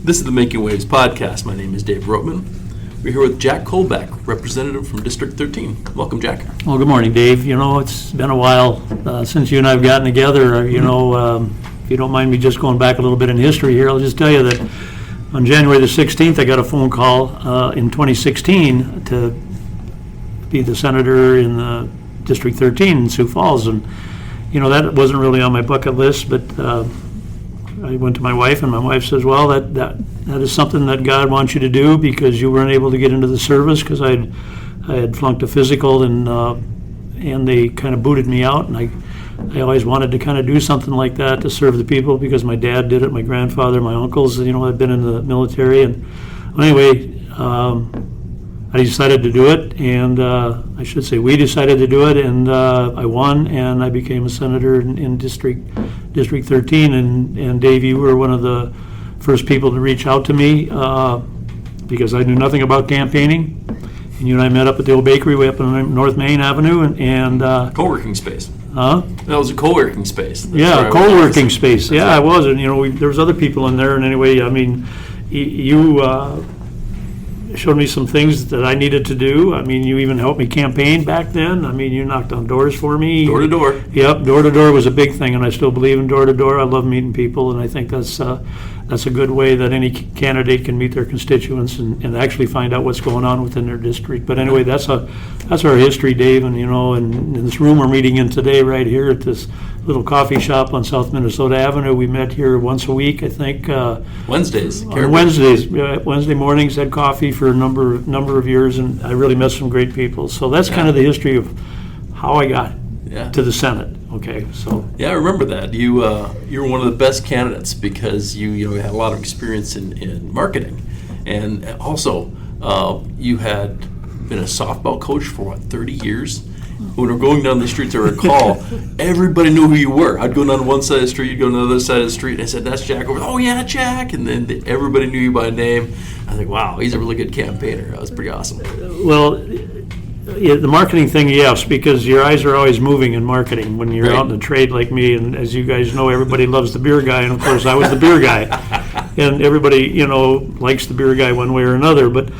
This is the Making Waves podcast. My name is Dave Rotman. We're here with Jack Kolbeck, representative from District 13. Welcome, Jack. Well, good morning, Dave. You know, it's been a while since you and I have gotten together. If you don't mind me just going back a little bit in history here, I'll just tell you that on January the 16th, I got a phone call in 2016 to be the senator in the District 13 in Sioux Falls. And, you know, that wasn't really on my bucket list, but I went to my wife, and my wife says, well, that is something that God wants you to do because you weren't able to get into the service because I had flunked a physical, and they kind of booted me out. And I always wanted to kind of do something like that to serve the people because my dad did it, my grandfather, my uncles, had been in the military. And anyway, I decided to do it, and I should say we decided to do it, and I won, and I became a senator in District 13. And Dave, you were one of the first people to reach out to me because I knew nothing about campaigning. And you and I met up at the old bakery way up on North Main Avenue, and Co-working space. Huh? That was a co-working space. Yeah, co-working space. Yeah, it was, and there was other people in there. And anyway, I mean, you showed me some things that I needed to do. I mean, you even helped me campaign back then. I mean, you knocked on doors for me. Door to door. Yep, door to door was a big thing, and I still believe in door to door. I love meeting people, and I think that's a good way that any candidate can meet their constituents and actually find out what's going on within their district. But anyway, that's our history, Dave. And and in this room we're meeting in today, right here at this little coffee shop on South Minnesota Avenue. We met here once a week, I think. Wednesdays. On Wednesday mornings, had coffee for a number of years, and I really met some great people. So that's kind of the history of how I got to the Senate. Okay, so yeah, I remember that you were one of the best candidates because you had a lot of experience in marketing, and also you had been a softball coach for 30 years. When we were going down the streets, I recall everybody knew who you were. I'd go down one side of the street, you'd go to the other side of the street, and I said, "That's Jack." Over. Oh yeah, Jack, and then everybody knew you by name. I was like, "Wow, he's a really good campaigner." That was pretty awesome. Well, the marketing thing, yes, because your eyes are always moving in marketing when you're out in the trade like me. And as you guys know, everybody loves the beer guy, and of course, I was the beer guy, and everybody likes the beer guy one way or another, but.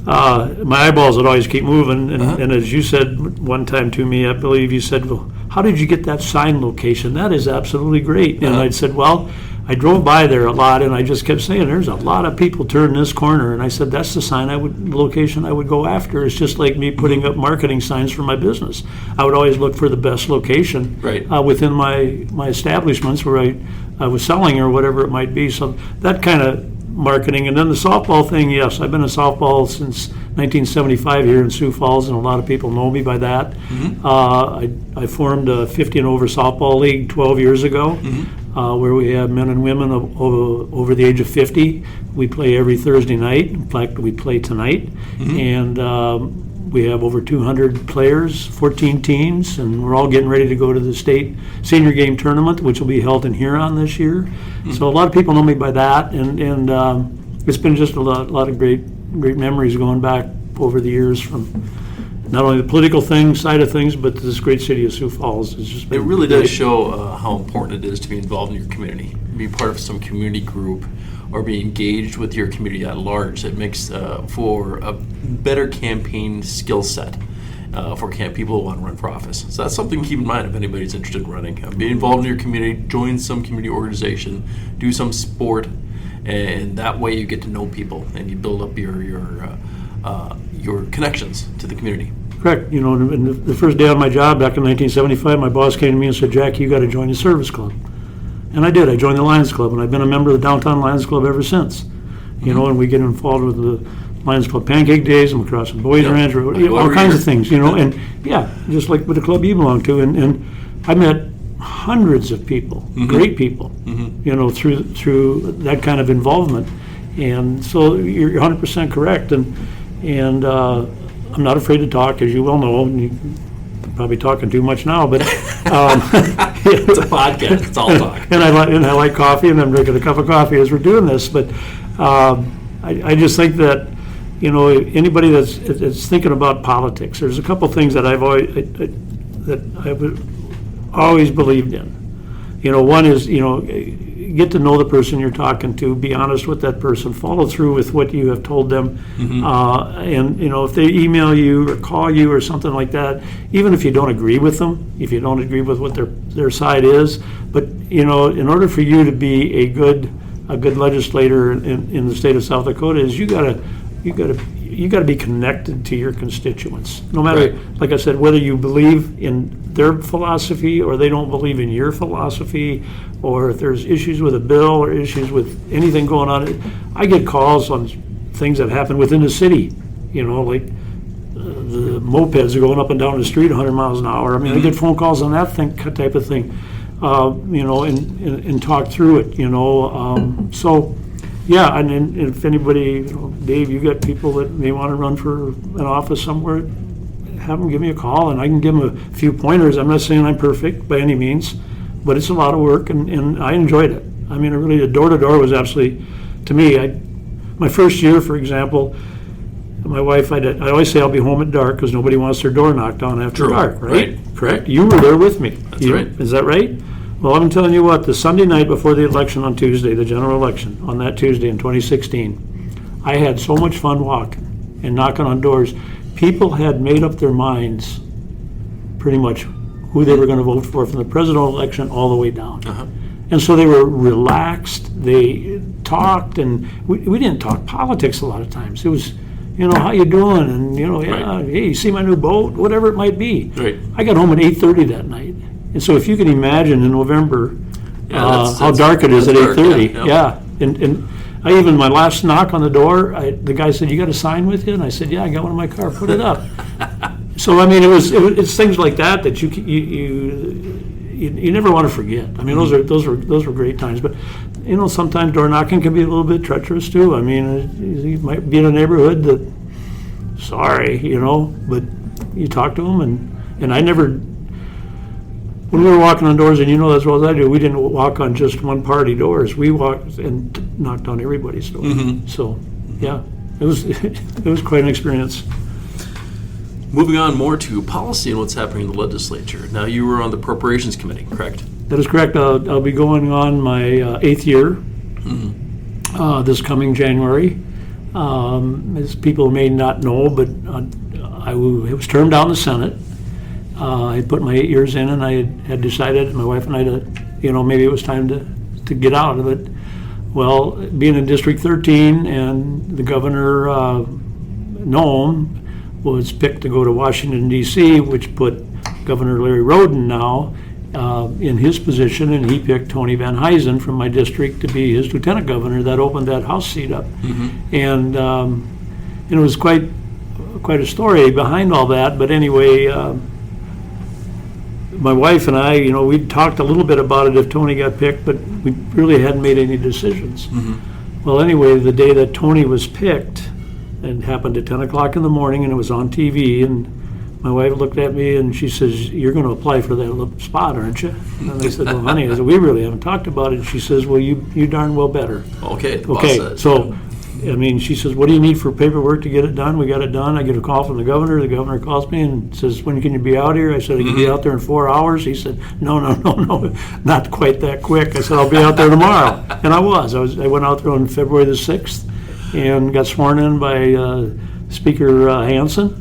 My eyeballs would always keep moving, and as you said one time to me, I believe you said, well, how did you get that sign location? That is absolutely great. And I said, well, I drove by there a lot, and I just kept saying, there's a lot of people turning this corner, and I said, that's the location I would go after. It's just like me putting up marketing signs for my business. I would always look for the best location within my establishments where I was selling or whatever it might be. So that kind of marketing. And then the softball thing, yes, I've been in softball since 1975 here in Sioux Falls, and a lot of people know me by that. I formed a 50 and over softball league 12 years ago, where we have men and women over the age of 50. We play every Thursday night. In fact, we play tonight. And we have over 200 players, 14 teams, and we're all getting ready to go to the state senior game tournament, which will be held in Huron this year. So a lot of people know me by that, and it's been just a lot of great memories going back over the years from not only the political side of things, but this great city of Sioux Falls. It really does show how important it is to be involved in your community, be part of some community group, or be engaged with your community at large. It makes for a better campaign skill set for people who want to run for office. So that's something to keep in mind if anybody's interested in running. Be involved in your community, join some community organization, do some sport, and that way you get to know people and you build up your connections to the community. Correct. And the first day on my job back in 1975, my boss came to me and said, Jack, you got to join the service club. And I did. I joined the Lions Club, and I've been a member of the Downtown Lions Club ever since. And we get involved with the Lions Club Pancake Days, and across the Boys Ranch, all kinds of things, and just like with the club you belong to. And I met hundreds of people, great people, through that kind of involvement. And so you're 100% correct. And I'm not afraid to talk, as you well know. I'm probably talking too much now, but it's a podcast. It's all talk. and I like coffee, and I'm drinking a cup of coffee as we're doing this. But I just think that anybody that's thinking about politics, there's a couple things that I've always believed in. One is get to know the person you're talking to, be honest with that person, follow through with what you have told them. And, if they email you or call you or something like that, even if you don't agree with them, if you don't agree with what their side is, but, in order for you to be a good legislator in the state of South Dakota, is you gotta be connected to your constituents. No matter, like I said, whether you believe in their philosophy or they don't believe in your philosophy, or if there's issues with a bill or issues with anything going on. I get calls on things that happen within the city, like the mopeds are going up and down the street 100 miles an hour. I mean, I get phone calls on that type of thing, and talk through it, so. Yeah, and if anybody, Dave, you got people that may want to run for an office somewhere, have them give me a call, and I can give them a few pointers. I'm not saying I'm perfect by any means, but it's a lot of work, and I enjoyed it. I mean, really, the door-to-door was absolutely, to me, my first year, for example, my wife, I always say I'll be home at dark because nobody wants their door knocked on after dark, right? Correct? You were there with me. That's right. Is that right? Well, I'm telling you what, the Sunday night before the election on Tuesday, the general election, on that Tuesday in 2016, I had so much fun walking and knocking on doors. People had made up their minds pretty much who they were going to vote for from the presidential election all the way down. And so they were relaxed, they talked, and we didn't talk politics a lot of times. It was, how you doing? And, hey, you see my new boat? Whatever it might be. I got home at 8:30 that night. And so if you can imagine in November how dark it is at 8:30, and I even, my last knock on the door, the guy said, "You got a sign with you?" And I said, "Yeah, I got one in my car. Put it up." So I mean, it's things like that you never want to forget. I mean, those were great times. But sometimes door knocking can be a little bit treacherous too. I mean, you might be in a neighborhood that, but you talk to them, and I never. When we were walking on doors, and as well as I do, we didn't walk on just one party doors. We walked and knocked on everybody's door. So, yeah, it was quite an experience. Moving on more to policy and what's happening in the legislature. Now, you were on the Appropriations Committee, correct? That is correct. I'll be going on my 8th year this coming January. As people may not know, but I was termed out in the Senate. I put my 8 years in, and I had decided, my wife and I, maybe it was time to get out of it. Well, being in District 13, and the governor, Noam, was picked to go to Washington, D.C., which put Governor Larry Roden now in his position, and he picked Tony Van Huysen from my district to be his lieutenant governor. That opened that House seat up. And it was quite a story behind all that, but anyway, my wife and I, we talked a little bit about it if Tony got picked, but we really hadn't made any decisions. Well, anyway, the day that Tony was picked, it happened at 10 o'clock in the morning, and it was on TV, and my wife looked at me and she says, "You're going to apply for that spot, aren't you?" And I said, "Well, honey," I said, "we really haven't talked about it." And she says, "Well, you darn well better." Okay. So I mean, she says, "What do you need for paperwork to get it done?" We got it done. I get a call from the governor. The governor calls me and says, "When can you be out here?" I said, "I can be out there in 4 hours." He said, No, not quite that quick. I said, "I'll be out there tomorrow." And I went out there on February the 6th and got sworn in by Speaker Hansen,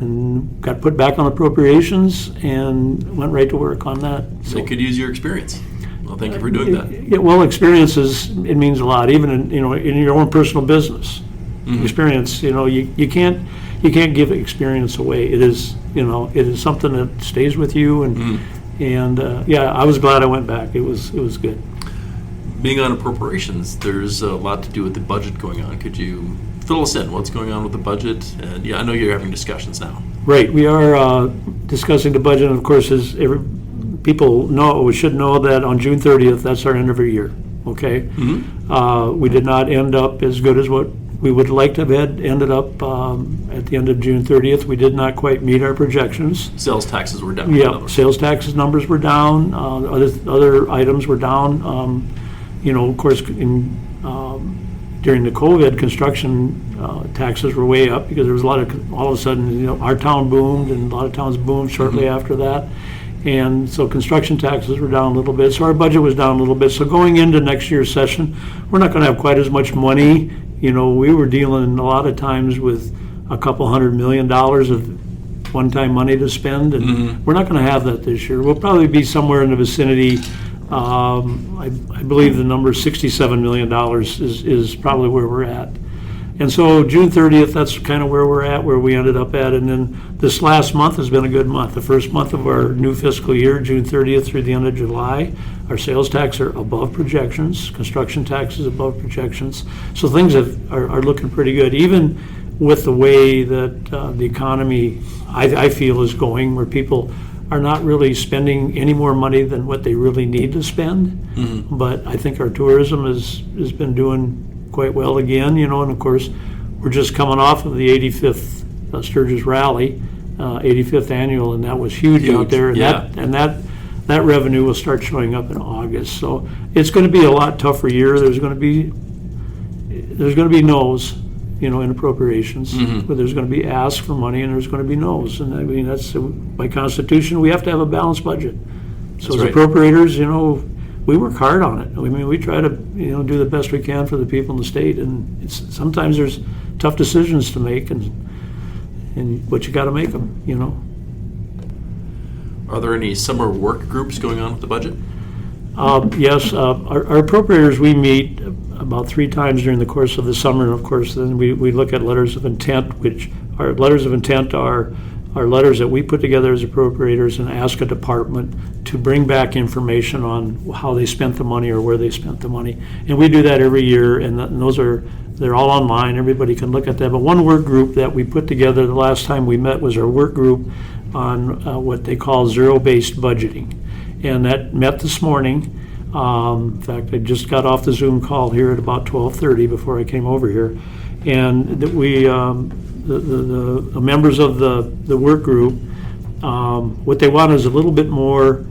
and got put back on appropriations and went right to work on that. So they could use your experience. Well, thank you for doing that. Experiences, it means a lot, even in your own personal business. Experience, you can't give experience away. It is something that stays with you, and I was glad I went back. It was good. Being on appropriations, there's a lot to do with the budget going on. Could you fill us in? What's going on with the budget? And I know you're having discussions now. Right, we are discussing the budget, and of course, as people should know that on June 30th, that's our end of our year, okay? We did not end up as good as what we would like to have ended up at the end of June 30th. We did not quite meet our projections. Sales taxes were down. Yeah, sales taxes numbers were down. Other items were down. Of course, during the COVID, construction taxes were way up because there was all of a sudden, our town boomed, and a lot of towns boomed shortly after that. And so construction taxes were down a little bit, so our budget was down a little bit. So going into next year's session, we're not gonna have quite as much money. You know, we were dealing a lot of times with a couple $100 million of one-time money to spend, and we're not gonna have that this year. We'll probably be somewhere in the vicinity, I believe the number is $67 million is probably where we're at. And so June 30th, that's kind of where we're at, where we ended up at. And then this last month has been a good month. The first month of our new fiscal year, June 30th through the end of July, our sales tax are above projections, construction tax is above projections. So things are looking pretty good, even with the way that the economy, I feel, is going, where people are not really spending any more money than what they really need to spend. But I think our tourism has been doing quite well again, you know, and of course, we're just coming off of the 85th Sturgis Rally, 85th annual, and that was huge out there. And that revenue will start showing up in August. So it's going to be a lot tougher year. There's going to be no's, you know, in appropriations, but there's going to be asks for money, and there's going to be no's. And I mean, that's by Constitution, we have to have a balanced budget. So as appropriators, you know, we work hard on it. I mean, we try to, you know, do the best we can for the people in the state, and sometimes there's tough decisions to make, but you got to make them, you know. Are there any summer work groups going on with the budget? Yes, our appropriators, we meet about 3 times during the course of the summer, and of course, then we look at letters of intent, which our letters of intent are letters that we put together as appropriators and ask a department to bring back information on how they spent the money or where they spent the money. And we do that every year, and they're all online. Everybody can look at that. But one work group that we put together the last time we met was our work group on what they call zero-based budgeting. And that met this morning. In fact, I just got off the Zoom call here at about 12:30 before I came over here. And that the members of the work group, what they want is a little bit more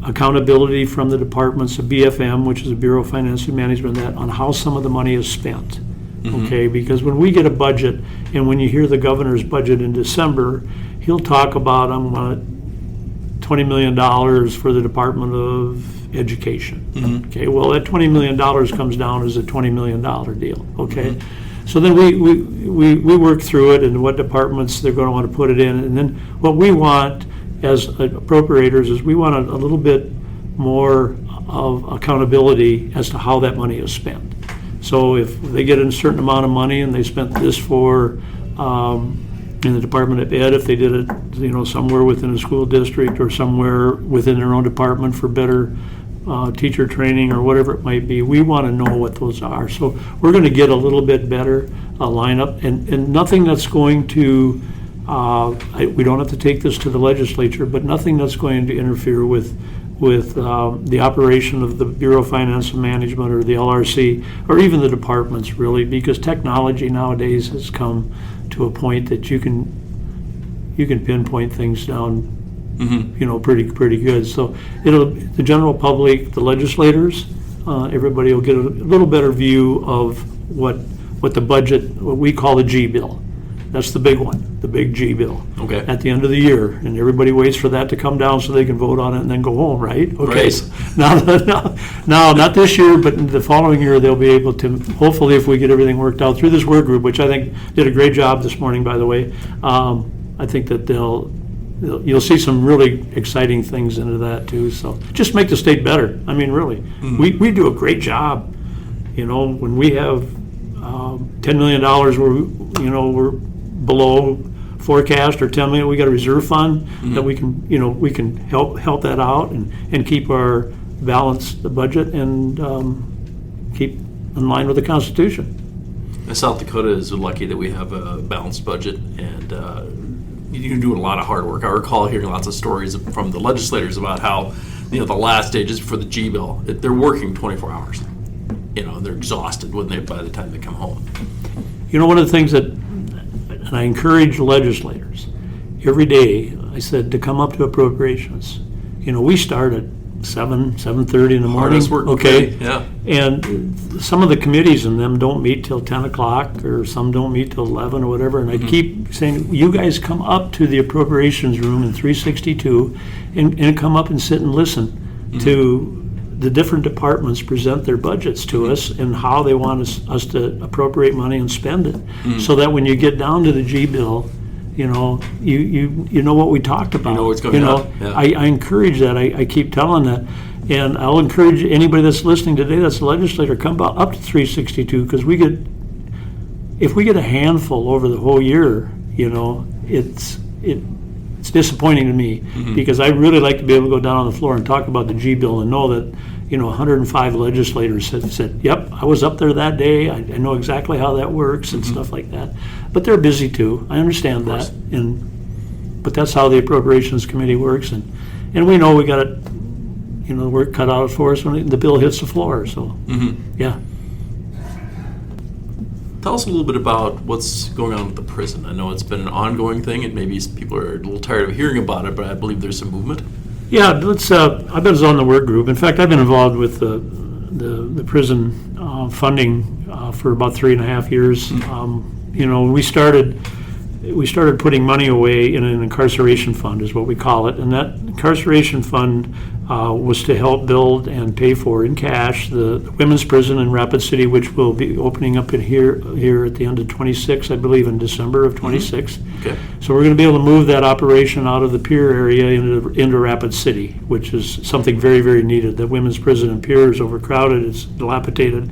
accountability from the departments of BFM, which is the Bureau of Financial Management, on how some of the money is spent. Okay, because when we get a budget, and when you hear the governor's budget in December, he'll talk about $20 million for the Department of Education. Okay, well, that $20 million comes down as a $20 million deal. Okay. So then we work through it and what departments they're going to want to put it in. And then what we want as appropriators is we want a little bit more of accountability as to how that money is spent. So if they get a certain amount of money and they spent this for in the Department of Ed, if they did it, you know, somewhere within a school district or somewhere within their own department for better teacher training or whatever it might be, we want to know what those are. So we're going to get a little bit better lineup, and nothing that's going to, we don't have to take this to the legislature, but nothing that's going to interfere with the operation of the Bureau of Financial Management or the LRC or even the departments, really, because technology nowadays has come to a point that you can pinpoint things down, you know, pretty good. So the general public, the legislators, everybody will get a little better view of what the budget, what we call the G bill. That's the big one, the big G bill. Okay. At the end of the year, and everybody waits for that to come down so they can vote on it and then go home, right? Okay. Right. So now, not this year, but the following year they'll be able to. Hopefully, if we get everything worked out through this work group, which I think did a great job this morning, by the way, I think that you'll see some really exciting things into that too. So just make the state better. I mean, really, we do a great job. You know, when we have $10 million, we're below forecast, or $10 million, we got a reserve fund that we can help that out and keep our balanced the budget and keep in line with the Constitution. South Dakota is lucky that we have a balanced budget, and you're doing a lot of hard work. I recall hearing lots of stories from the legislators about how, the last stages for the G bill, they're working 24 hours. They're exhausted by the time they come home. One of the things and I encourage legislators every day, I said, to come up to appropriations. We start at 7:30 in the morning. Hardest work. Okay. Yeah. And some of the committees in them don't meet till 10 o'clock, or some don't meet till 11 or whatever. And I keep saying, you guys come up to the appropriations room in 362 and come up and sit and listen to the different departments present their budgets to us and how they want us to appropriate money and spend it. So that when you get down to the G bill, you know what we talked about. You know what's going on. Yeah. I encourage that. I keep telling that. And I'll encourage anybody that's listening today that's a legislator, come up to 362, because if we get a handful over the whole year, it's disappointing to me, because I really like to be able to go down on the floor and talk about the G bill and know that 105 legislators said, yep, I was up there that day, I know exactly how that works and stuff like that. But they're busy too, I understand that, but that's how the Appropriations Committee works, and we know we got it, the work cut out for us when the bill hits the floor, so, yeah. Tell us a little bit about what's going on with the prison. I know it's been an ongoing thing, and maybe people are a little tired of hearing about it, but I believe there's some movement. Yeah, I've been on the work group. In fact, I've been involved with the prison funding for about 3.5 years. We started putting money away in an incarceration fund, is what we call it, and that incarceration fund was to help build and pay for in cash the women's prison in Rapid City, which will be opening up here at the end of 26, I believe, in December of 26. Okay. So we're going to be able to move that operation out of the Pier area into Rapid City, which is something very, very needed. The women's prison in Pier is overcrowded, it's dilapidated,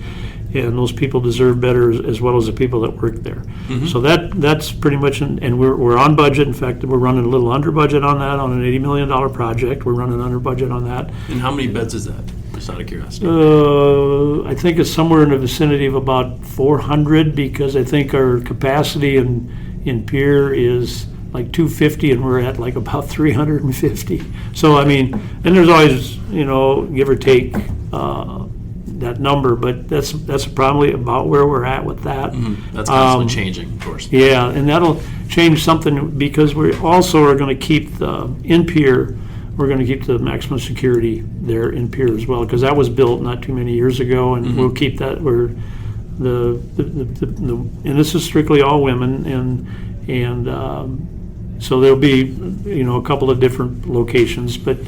and those people deserve better, as well as the people that work there. So that's pretty much, and we're on budget. In fact, we're running a little under budget on that, on an $80 million project. We're running under budget on that. And how many beds is that, just out of curiosity? I think it's somewhere in the vicinity of about 400, because I think our capacity in Pier is like 250, and we're at like about 350. So, I mean, and there's always, give or take, that number, but that's probably about where we're at with that. That's constantly changing, of course. Yeah, and that'll change something, because we also are going to keep in Pier, we're going to keep the maximum security there in Pier as well, because that was built not too many years ago, and we'll keep that where and this is strictly all women, and so there'll be a couple of different locations, but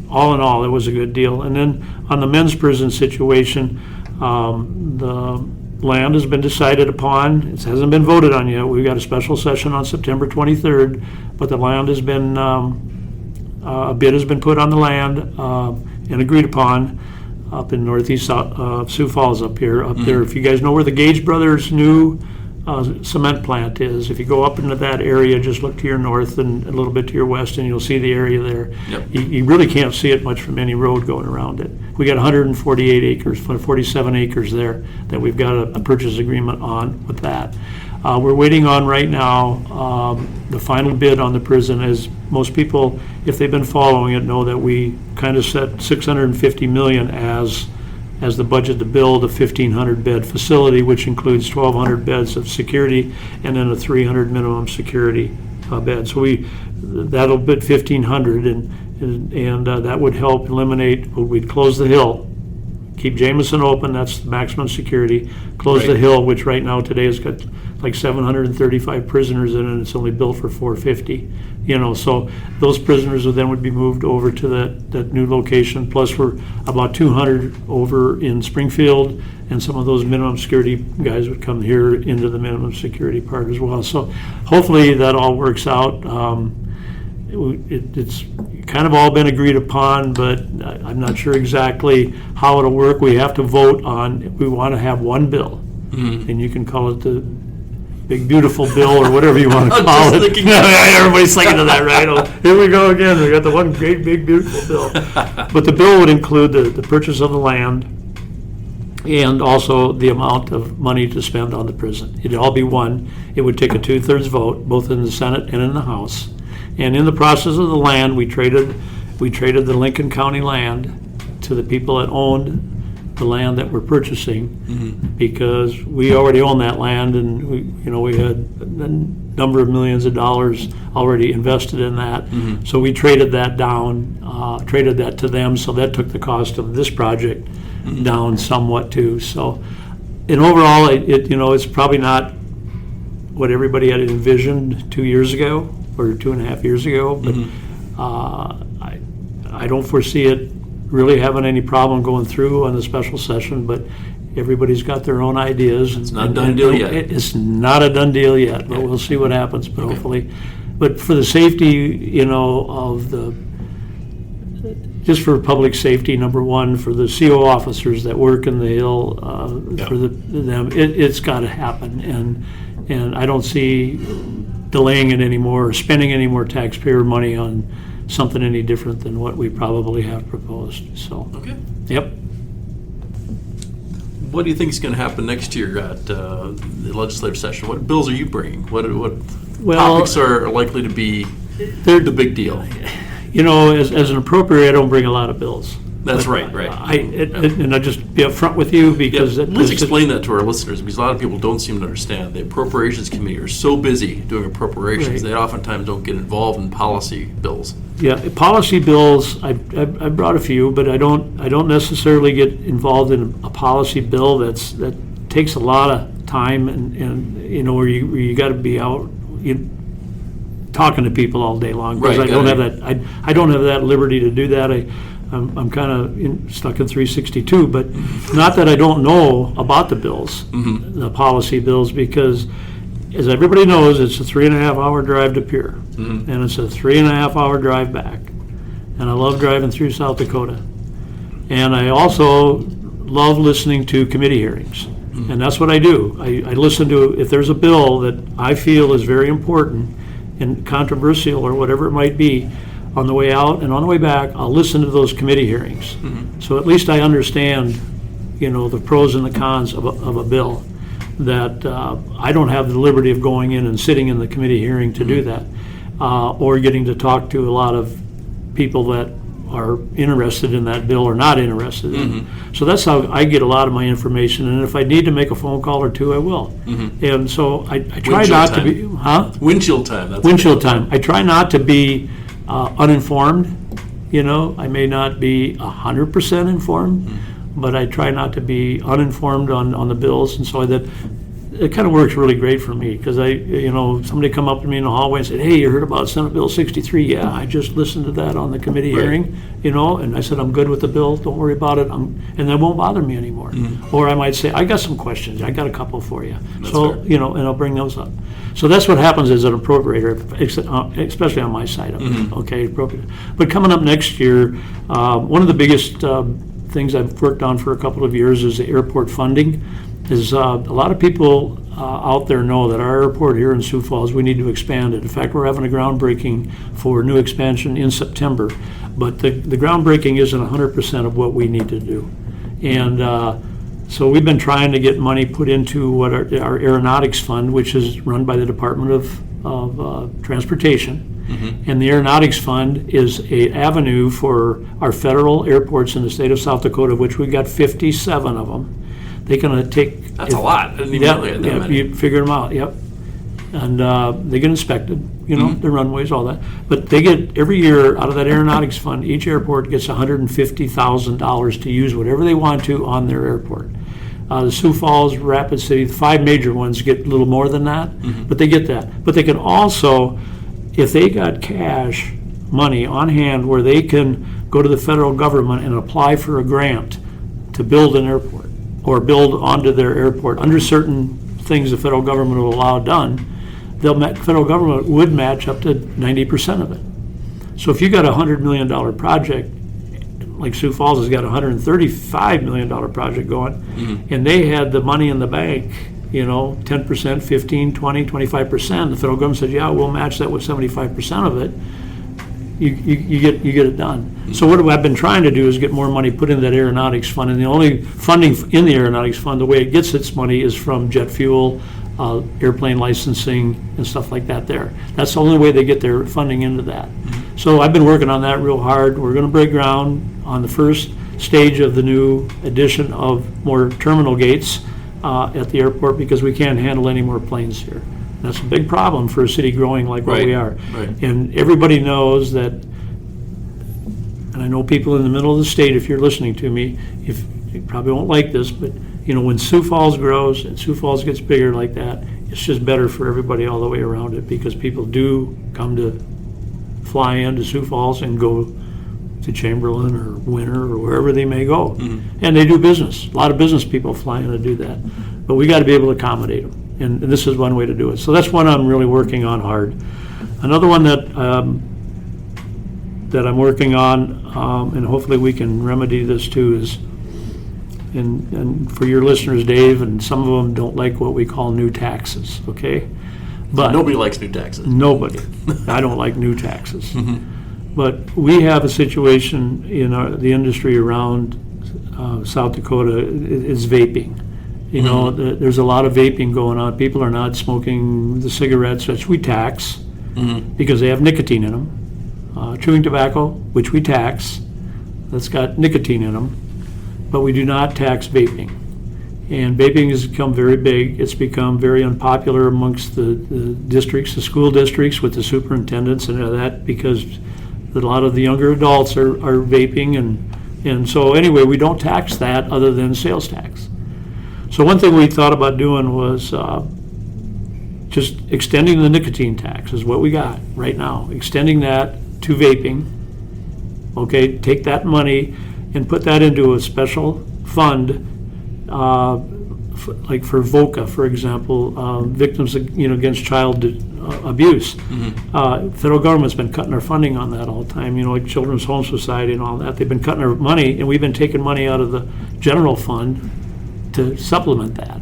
all in all, it was a good deal. And then on the men's prison situation, the land has been decided upon. It hasn't been voted on yet. We've got a special session on September 23rd, but the land has been, a bid has been put on the land and agreed upon up in northeast Sioux Falls up there. If you guys know where the Gage Brothers' new cement plant is, if you go up into that area, just look to your north and a little bit to your west, and you'll see the area there. Yep. You really can't see it much from any road going around it. We got 148 acres, 47 acres there that we've got a purchase agreement on with that. We're waiting on right now the final bid on the prison. As most people, if they've been following it, know that we kind of set $650 million as the budget to build a 1,500 bed facility, which includes 1,200 beds of security and then a 300 minimum security bed. So that'll bid 1,500, and that would help eliminate. We'd close the Hill, keep Jameson open. That's the maximum security. Close the Hill, which right now today has got like 735 prisoners in it, and it's only built for 450. So those prisoners would be moved over to that new location. Plus, we're about 200 over in Springfield, and some of those minimum security guys would come here into the minimum security part as well. So hopefully that all works out. It's kind of all been agreed upon, but I'm not sure exactly how it'll work. We have to vote on. We want to have one bill, and you can call it the big beautiful bill or whatever you want to call it. Everybody's thinking of that, right? Oh, here we go again. We got the one great big beautiful bill. But the bill would include the purchase of the land and also the amount of money to spend on the prison. It'd all be one. It would take a 2/3 vote, both in the Senate and in the House. And in the process of the land, we traded the Lincoln County land to the people that owned the land that we're purchasing, because we already own that land, and we had a number of millions of dollars already invested in that. So we traded that down, traded that to them. So that took the cost of this project down somewhat too. So, and overall, it's probably not what everybody had envisioned 2 years ago or 2.5 years ago, but I don't foresee it really having any problem going through on the special session, but everybody's got their own ideas. It's not a done deal yet. It's not a done deal yet, but we'll see what happens, but hopefully. But for the safety, of just for public safety, number one, for the CO officers that work in the Hill, for them, it's got to happen. And I don't see delaying it anymore or spending any more taxpayer money on something any different than what we probably have proposed. So, Okay. Yep. What do you think is going to happen next year at the legislative session? What bills are you bringing? What topics are likely to be the big deal? As an appropriator, I don't bring a lot of bills. That's right. And I just be upfront with you because let's explain that to our listeners, because a lot of people don't seem to understand. The Appropriations Committee are so busy doing appropriations, they oftentimes don't get involved in policy bills. Yeah, policy bills, I brought a few, but I don't necessarily get involved in a policy bill that takes a lot of time and where you got to be out talking to people all day long, because I don't have that. I don't have that liberty to do that. I'm kind of stuck in 362, but not that I don't know about the bills, the policy bills, because as everybody knows, it's a 3.5-hour drive to Pierre, and it's a 3.5-hour drive back. And I love driving through South Dakota. And I also love listening to committee hearings. And that's what I do. I listen to, if there's a bill that I feel is very important and controversial or whatever it might be, on the way out and on the way back, I'll listen to those committee hearings. So at least I understand, the pros and the cons of a bill, that I don't have the liberty of going in and sitting in the committee hearing to do that, or getting to talk to a lot of people that are interested in that bill or not interested in it. So that's how I get a lot of my information, and if I need to make a phone call or two, I will. And so I try not to be, Windshield time. That's windshield time. I try not to be uninformed. I may not be 100% informed, but I try not to be uninformed on the bills, and so that it kind of works really great for me, because somebody come up to me in the hallway and said, "Hey, you heard about Senate Bill 63? Yeah, I just listened to that on the committee hearing, and I said, I'm good with the bill, don't worry about it, and that won't bother me anymore." Or I might say, "I got some questions, I got a couple for you." So, and I'll bring those up. So that's what happens as an appropriator, especially on my side of it, okay, appropriate. But coming up next year, one of the biggest things I've worked on for a couple of years is the airport funding. Is a lot of people out there know that our airport here in Sioux Falls, we need to expand it. In fact, we're having a groundbreaking for new expansion in September, but the groundbreaking isn't 100% of what we need to do. And so we've been trying to get money put into what our aeronautics fund, which is run by the Department of Transportation. And the aeronautics fund is an avenue for our federal airports in the state of South Dakota, of which we've got 57 of them. They can take. That's a lot. I didn't even know they had that many. You figure them out. Yep. And they get inspected. The runways, all that. But they get every year out of that aeronautics fund. Each airport gets $150,000 to use whatever they want to on their airport. The Sioux Falls, Rapid City, the 5 major ones get a little more than that, but they get that. But they can also, if they got cash money on hand where they can go to the federal government and apply for a grant to build an airport or build onto their airport under certain things the federal government will allow done, the federal government would match up to 90% of it. So if you got a $100 million project, like Sioux Falls has got a $135 million project going, and they had the money in the bank, 10%, 15, 20, 25%, the federal government said, yeah, we'll match that with 75% of it, you get it done. So what I've been trying to do is get more money put in that aeronautics fund, and the only funding in the aeronautics fund, the way it gets its money is from jet fuel, airplane licensing, and stuff like that there. That's the only way they get their funding into that. So I've been working on that real hard. We're going to break ground on the first stage of the new addition of more terminal gates at the airport, because we can't handle any more planes here. That's a big problem for a city growing like what we are. And everybody knows that, and I know people in the middle of the state, if you're listening to me, if you probably won't like this, but, when Sioux Falls grows and Sioux Falls gets bigger like that, it's just better for everybody all the way around it, because people do come to fly into Sioux Falls and go to Chamberlain or Winter or wherever they may go. And they do business. A lot of business people fly in to do that. But we got to be able to accommodate them. And this is one way to do it. So that's one I'm really working on hard. Another one that I'm working on, and hopefully we can remedy this too, is, and for your listeners, Dave, and some of them don't like what we call new taxes, okay? But Nobody likes new taxes. Nobody. I don't like new taxes. But we have a situation in the industry around South Dakota is vaping. There's a lot of vaping going on. People are not smoking the cigarettes, which we tax because they have nicotine in them. Chewing tobacco, which we tax, that's got nicotine in them, but we do not tax vaping. And vaping has become very big. It's become very unpopular amongst the districts, the school districts, with the superintendents and that, because a lot of the younger adults are vaping, and so anyway, we don't tax that other than sales tax. So one thing we thought about doing was just extending the nicotine tax is what we got right now, extending that to vaping. Okay, take that money and put that into a special fund, like for VOCA, for example, victims against child abuse. Federal government's been cutting our funding on that all the time, like Children's Home Society and all that. They've been cutting our money, and we've been taking money out of the general fund to supplement that.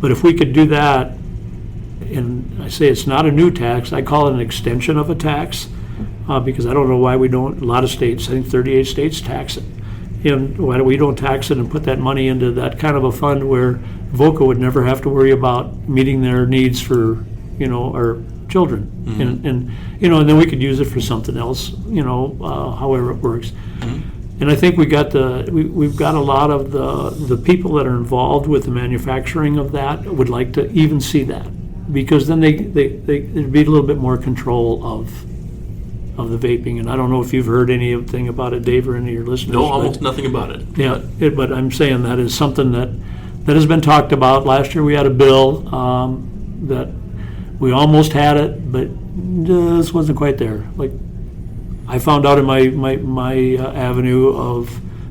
But if we could do that, and I say it's not a new tax, I call it an extension of a tax, because I don't know why we don't. A lot of states, I think 38 states, tax it. And why we don't tax it and put that money into that kind of a fund where VOCA would never have to worry about meeting their needs for, our children. And then we could use it for something else, however it works. And I think we've got a lot of the people that are involved with the manufacturing of that would like to even see that, because then there'd be a little bit more control of the vaping. And I don't know if you've heard anything about it, Dave, or any of your listeners. No, almost nothing about it. Yeah, but I'm saying that is something that has been talked about. Last year we had a bill that we almost had it, but this wasn't quite there. Like, I found out in my avenue of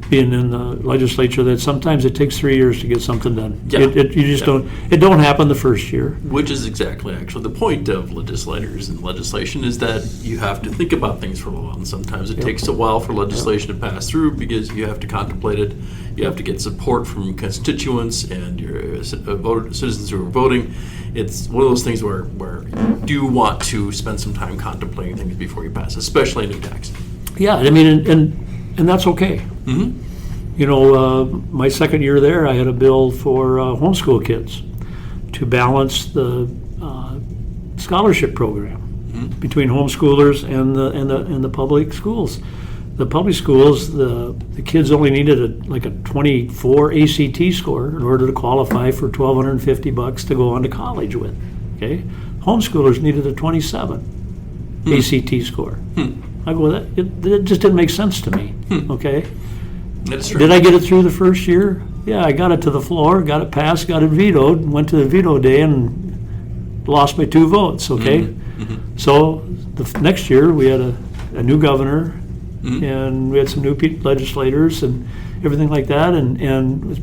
being in the legislature that sometimes it takes 3 years to get something done. Yeah. It don't happen the first year. Which is exactly actually the point of legislators and legislation, is that you have to think about things for a while, and sometimes it takes a while for legislation to pass through, because you have to contemplate it, you have to get support from constituents and your citizens who are voting. It's one of those things where you do want to spend some time contemplating things before you pass, especially a new tax. Yeah, I mean, and that's okay. My second year there, I had a bill for homeschool kids to balance the scholarship program between homeschoolers and the public schools. The public schools, the kids only needed a 24 ACT score in order to qualify for $1,250 to go on to college with. Okay, homeschoolers needed a 27 ACT score. I go, that just didn't make sense to me. Okay. That's true. Did I get it through the first year? Yeah, I got it to the floor, got it passed, got it vetoed, went to the veto day and lost by 2 votes, okay? So the next year we had a new governor, and we had some new legislators and everything like that, and was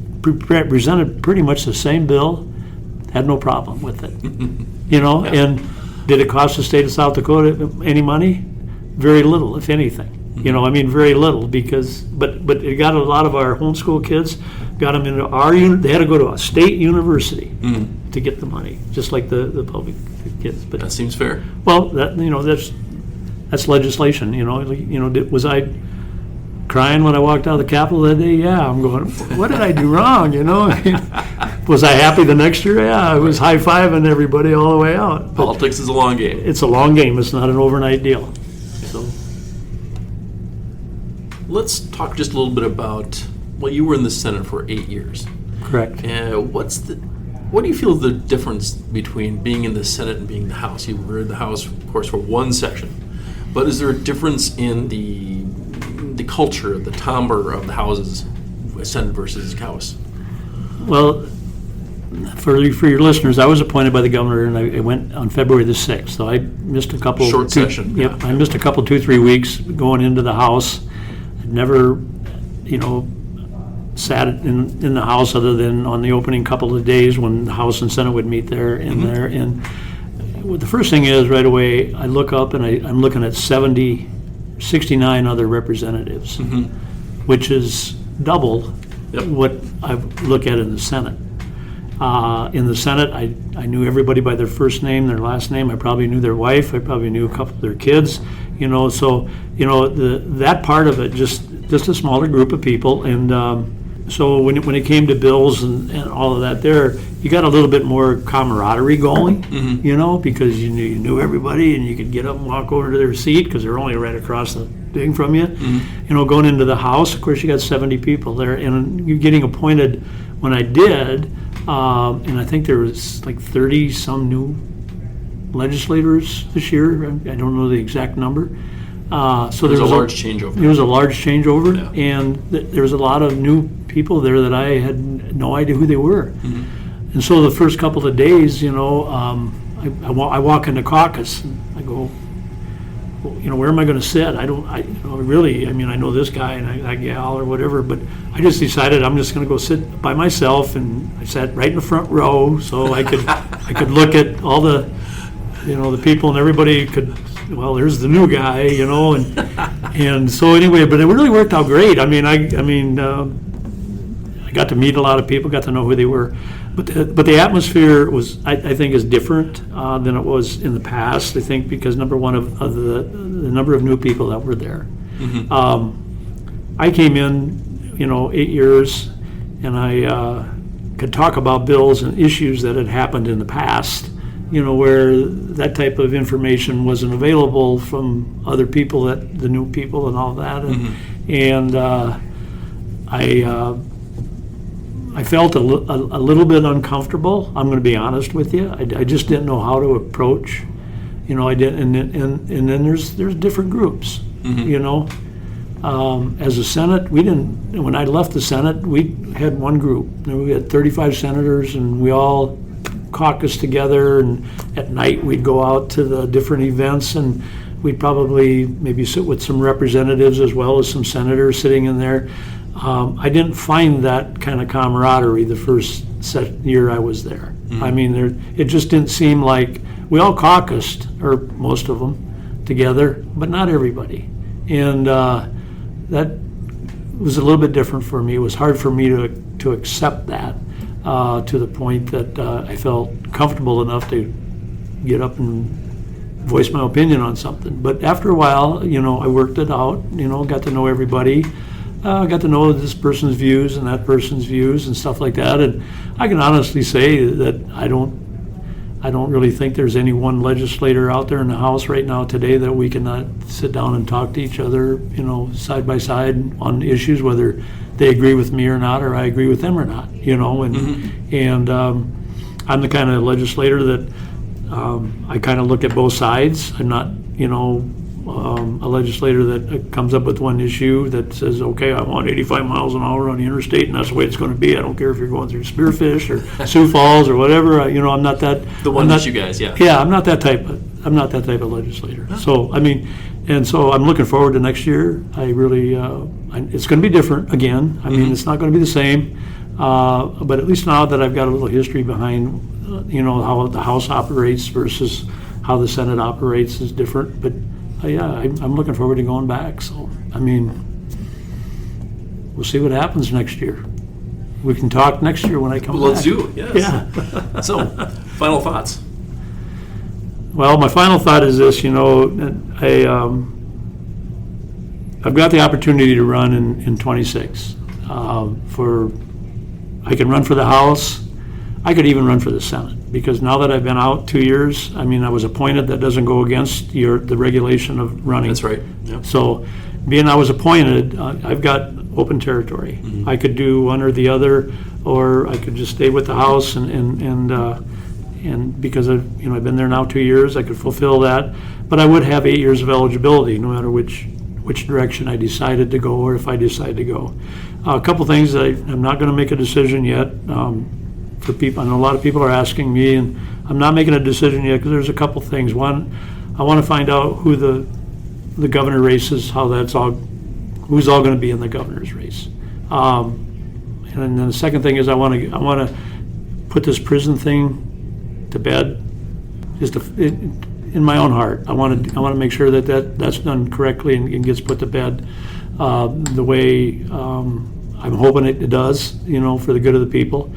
presented pretty much the same bill, had no problem with it. And did it cost the state of South Dakota any money? Very little, if anything. Very little, because, but it got a lot of our homeschool kids, got them into they had to go to a state university to get the money, just like the public kids. But that seems fair. Well, that's legislation, was I crying when I walked out of the Capitol that day? Yeah, I'm going, what did I do wrong, Was I happy the next year? Yeah, I was high-fiving everybody all the way out. But politics is a long game. It's a long game. It's not an overnight deal. So, let's talk just a little bit about, you were in the Senate for 8 years. Correct. What do you feel the difference between being in the Senate and being in the House? You were in the House, of course, for one session, but is there a difference in the culture, the timbre of the houses Senate versus House? Well, for your listeners, I was appointed by the governor, and I went on February the 6th, so I missed a couple. Short session. Yep, I missed a couple, 2-3 weeks going into the House. I'd never, sat in the House other than on the opening couple of days when the House and Senate would meet there and there. And well, the first thing is, right away, I look up and I'm looking at 69 other representatives, which is double what I look at in the Senate. In the Senate, I knew everybody by their first name, their last name. I probably knew their wife. I probably knew a couple of their kids. So that part of it, just a smaller group of people. And so when it came to bills and all of that, there you got a little bit more camaraderie going, because you knew everybody, and you could get up and walk over to their seat because they're only right across the thing from you. Going into the House, of course, you got 70 people there, and you're getting appointed. When I did, and I think there was like 30 some new legislators this year. I don't know the exact number. So there was a large changeover. There was a large changeover, and there was a lot of new people there that I had no idea who they were. And so the first couple of days, I walk in the caucus, and I go, where am I going to sit? I know this guy and that gal or whatever, but I just decided I'm just going to go sit by myself, and I sat right in the front row so I could look at all the, the people, and everybody could. Well, there's the new guy, and so anyway, but it really worked out great. I got to meet a lot of people, got to know who they were, but the atmosphere was, I think, is different than it was in the past. I think because number one of the number of new people that were there. I came in, 8 years, and I could talk about bills and issues that had happened in the past. Where that type of information wasn't available from other people, the new people and all that. And I felt a little bit uncomfortable. I'm going to be honest with you. I just didn't know how to approach. I didn't. And then there's different groups. As a Senate, we didn't. When I left the Senate, we had one group. We had 35 senators, and we all caucus together, and at night we'd go out to the different events, and we'd probably maybe sit with some representatives as well as some senators sitting in there. I didn't find that kind of camaraderie the first year I was there. It just didn't seem like we all caucused, or most of them, together, but not everybody. And that was a little bit different for me. It was hard for me to accept that. To the point that I felt comfortable enough to get up and voice my opinion on something. But after a while, I worked it out, got to know everybody, got to know this person's views and that person's views and stuff like that. And I can honestly say that I don't really think there's any one legislator out there in the House right now today that we cannot sit down and talk to each other, side by side on issues, whether they agree with me or not, or I agree with them or not, and I'm the kind of legislator that I kind of look at both sides. I'm not, a legislator that comes up with one issue that says, okay, I want 85 miles an hour on the interstate, and that's the way it's going to be. I don't care if you're going through Spearfish or Sioux Falls or whatever. I'm not that. The one issue guys, yeah. Yeah, I'm not that type of legislator. So and so I'm looking forward to next year. I really, it's going to be different again. It's not going to be the same, but at least now that I've got a little history behind, how the House operates versus how the Senate operates is different. But I'm looking forward to going back. So we'll see what happens next year. We can talk next year when I come back. Let's do it. Yes. Yeah. So, final thoughts. Well, my final thought is this, I've got the opportunity to run in 26. I can run for the House. I could even run for the Senate, because now that I've been out 2 years, I was appointed. That doesn't go against the regulation of running. That's right. Yep. So being I was appointed, I've got open territory. I could do one or the other, or I could just stay with the House and because I've been there now 2 years, I could fulfill that. But I would have 8 years of eligibility, no matter which which direction I decided to go, or if I decide to go. A couple things, I'm not going to make a decision yet. For people, I know a lot of people are asking me, and I'm not making a decision yet because there's a couple things. One, I want to find out who the governor race is, who's all going to be in the governor's race. And then the second thing is I want to put this prison thing to bed. In my own heart, I want to make sure that's done correctly and gets put to bed the way I'm hoping it does, for the good of the people.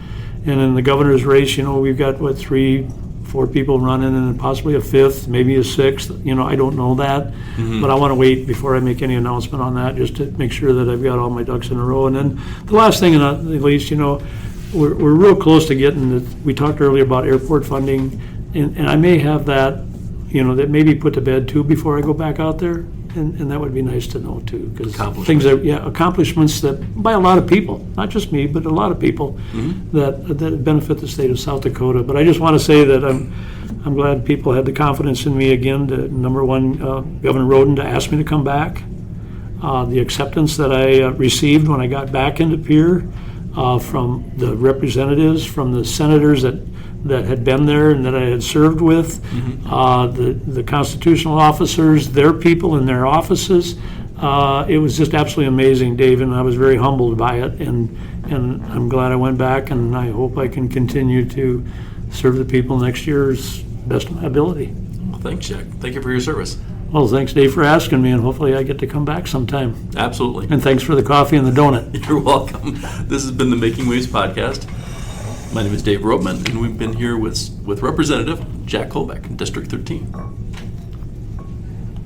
And in the governor's race, we've got 3-4 people running, and possibly a fifth, maybe a sixth. I don't know that, but I want to wait before I make any announcement on that, just to make sure that I've got all my ducks in a row. And then the last thing, and not the least, we're real close to getting. We talked earlier about airport funding, and I may have that. That may be put to bed too before I go back out there, and that would be nice to know too, because accomplishments that by a lot of people, not just me, but a lot of people that benefit the state of South Dakota. But I just want to say that I'm glad people had the confidence in me again. Number one, Governor Roden to ask me to come back. The acceptance that I received when I got back into Pierre from the representatives, from the senators that had been there and that I had served with, the constitutional officers, their people in their offices. It was just absolutely amazing, Dave, and I was very humbled by it. And I'm glad I went back, and I hope I can continue to serve the people next year as best of my ability. Well, thanks, Jack. Thank you for your service. Well, thanks, Dave, for asking me, and hopefully I get to come back sometime. Absolutely. And thanks for the coffee and the donut. You're welcome. This has been the Making Waves podcast. My name is Dave Ropeman, and we've been here with Representative Jack Kolbeck, District 13.